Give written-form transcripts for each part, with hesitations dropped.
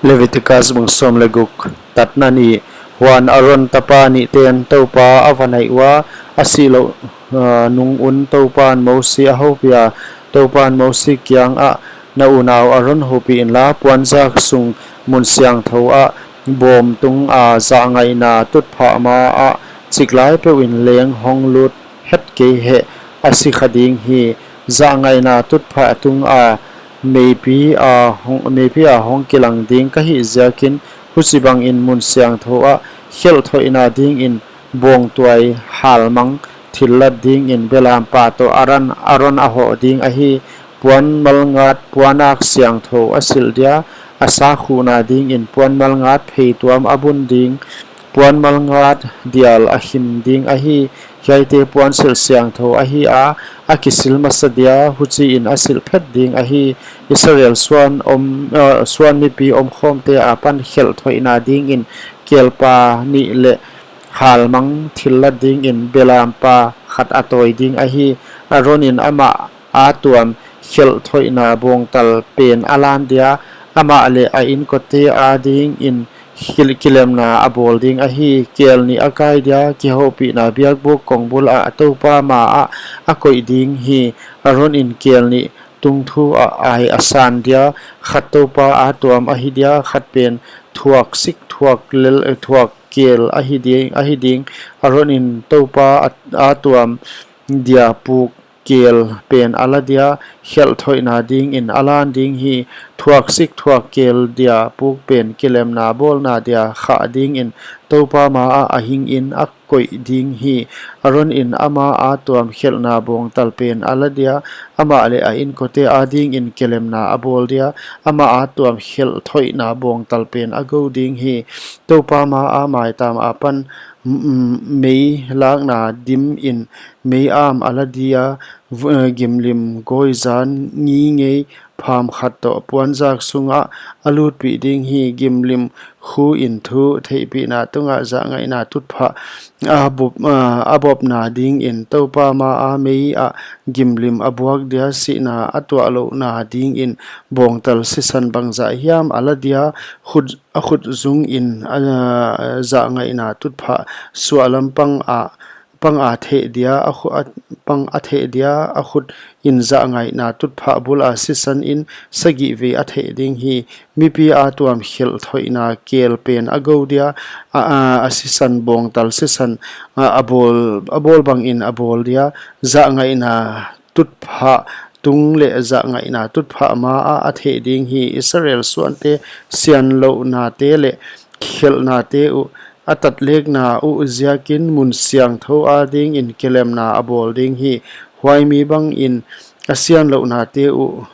Leviticus bangsom leguk tatnani wan aron tapani ten topa avanai wa asilo nung un topan mosi ahopia topan mosi kyang a na unaw aron hopi in la puanza sung mun siang tho a bom tung a za ngai na tut pha ma a chiklai pe win leng hong lut het ke he asi khading hi za ngai na tut pha tung a maybe a hong kilang ding ka hi zakin husibang in mun siang tho a khel thoina ding in bong tuai halmang thillat ding in belam pa to aron a ho ding a hi puan malngat puanak siang tho asil dia asa khuna ding in puan malngat phei tuam abun ding puan malngat dial ahim ding a hi yaite puan sil siang tho a hi a akisil masadia huchi in asil phet ding a hi Israel swan mi pi khom te apan khel thoina ding in kelpa ni le halmang thilla ding in belampa khat atoi ding a hi aronin ama atuam khel thoina bongtal pen alan dia ama le a in kote a ding in kilem na abol ding a hi kel ni akai dia ki hopi na biak bok kongbul a topa ma a koi ding hi aron in kel ni tung thu a ai asan dia khat topa a tuam a hi dia khat pen thuak sik thuak lel thuak kel a hi ding aron in topa a tuam dia puk kel pen ala dia khel thoina ding in alan ding hi thuak sik thuak kel dia puk pen kilem na bol na dia kha ding in topa ma a hing in a koi ding hi aron in ama a tuam khel na bong tal pen ala dia ama le a in kote a ding in kilem na abol dia ama a tuam khel thoina bong tal pen a go ding hi topa ma a mai tam apan mei lang na dim in mei am ala dia gimlim goizan ngi ngei pham khat to puanjak sunga alut pi ding hi gimlim khu in thu thei pi na tunga za ngai na tut pha abop na ding in topa ma a mei a gimlim abuak dia si na atwa lo na ding in bongtal sisan bangza hiam ala dia khut zung in za ngai na tut pha sualam pang a the dia pang a the dia a khut in za ngai na tut pha bul a sisan in sagi ve a the ding hi mi pi a tuam khel thoina kel pen a go dia a sisan bong tal sisan abol bang in abol dia za ngai na tut pha tung le za ngai na tut pha ma a the ding hi Israel suante sian lo na te le khel na te u atat lek na u ziakin mun siang tho a ding in kelem na abol ding hi huai mi bang in asian lo na te u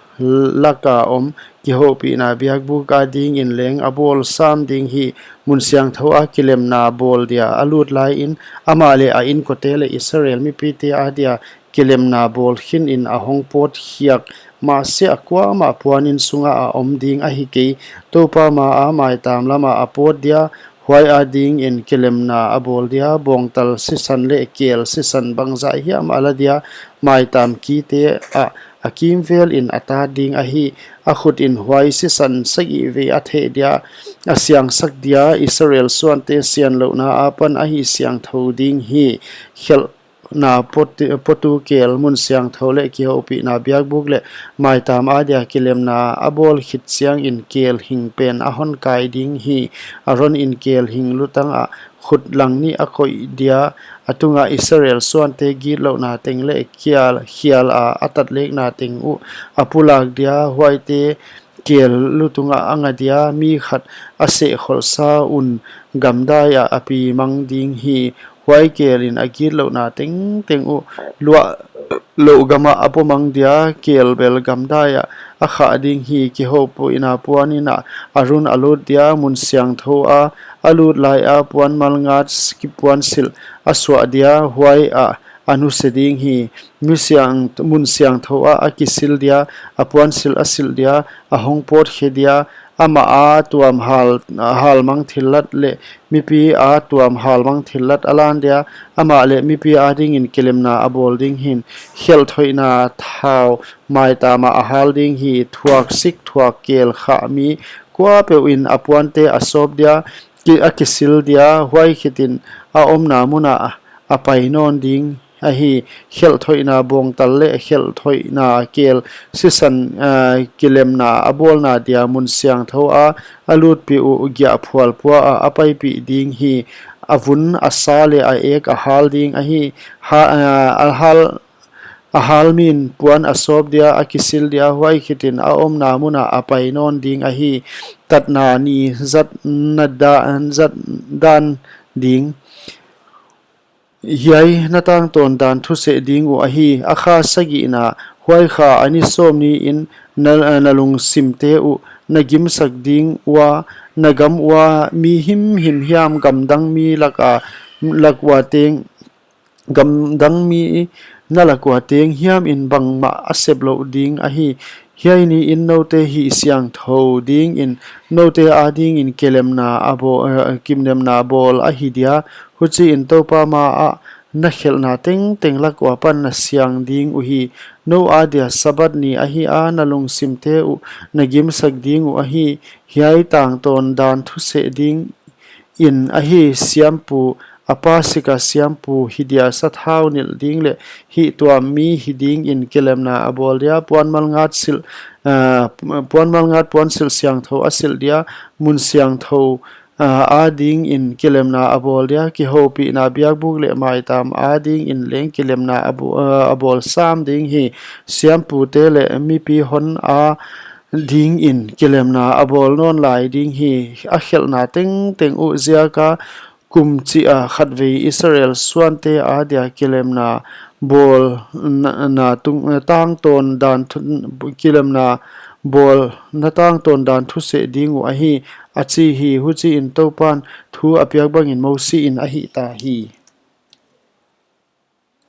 laka om ki hopi na biak bu ka ding in leng abol sam ding hi mun siang tho a kelem na bol dia alut lai in amale a in kotel Israel mi pt a dia kelem na bol hin in a hong pot hiak ma se akwa ma puanin sunga a om ding a hi ke topa ma a mai tam lama a pot dia huai a ding in kelem na abol dia bongtal sisan le kel sisan bangza hiam ala dia mai tam ki te a akim vel in ata ding a hi a khut in huai sisan sagi ve a the dia asyang sak dia Israel suante sian lo na apan a hi siang tho ding hi khel na potu kel mun siang thole ki hopi na biak buk le mai tam a dia kilem na abol khit siang in kel hing pen a hon kai ding hi aron in kel hing lutang a khut lang ni a khoi dia atunga Israel suante gi lo na teng le khial a atat lek na teng u apulak dia huaite kel lutunga anga dia mi khat ase kholsa un gamdaya api mang ding hi huai kel in agir lo na teng u lua lo gama apomang dia kel bel gamdaya a kha ding hi ki hopo ina puanina arun alut dia mun siang tho a alut lai a puan malngat ki puan sil aswa dia huai a anu seding hi mun siang tho a akisil dia apuan sil asil dia a hong pot khe dia ama a tuam hal mang thillat le mipi a tuam hal mang thillat alan dia ama le mipi a ding in kelemna abol ding hin khel thoina thau mai ta ma a hal ding hi thuak sik thuak kel kha mi kwa pe in apuante asop dia ki akisil dia huai khitin a omna muna apai non ding a hi khel thoina bong talle khel thoina kel sisan kilem na abol na dia mun siang tho a alut pi u gya phwal pua apai pi ding hi avun asale a ek a hal ding a hi a hal min puan asop dia akisil dia huai khitin a omna muna apai non ding a hi tatna ni zat na zat dan ding hiai natang ton dan thu se ding u a hi akha sagi na huai kha ani som ni in nalung simte u nagim sak ding wa nagam wa mi him hiam gamdang mi lakwa teng gamdang mi nalakwa teng hiam in bangma aseblo ding a hi hiai ni in note hi siang tho ding in note a ding in kelemna abo kimnemna bol a hi dia huchi in topa ma a na khelna teng lakwa pan na siang ding u hi no a dia sabat ni a hi a nalung simte u nagim sak ding u a hi hiai tang ton dan thu se ding in a hi siampu apa sika siampu hidia sathau nil ding le hi tuam mi hiding in kelemna abol dia puan malngat sil siang tho asil dia mun siang tho ading in kelemna abol dia ki hopi na biak buk le mai tam ading in leng kelemna abol sam ding hi siampu te le mi pi hon a ding in kelemna abol non lai ding hi a khelna teng u zia ka kum chi a khatve Israel swante a dia kelemna bol na tung tang ton dan kelemna bol na tang ton dan thu se ding u a hi achi hi huchi in topan thu apyak bangin mosi in a hi ta hi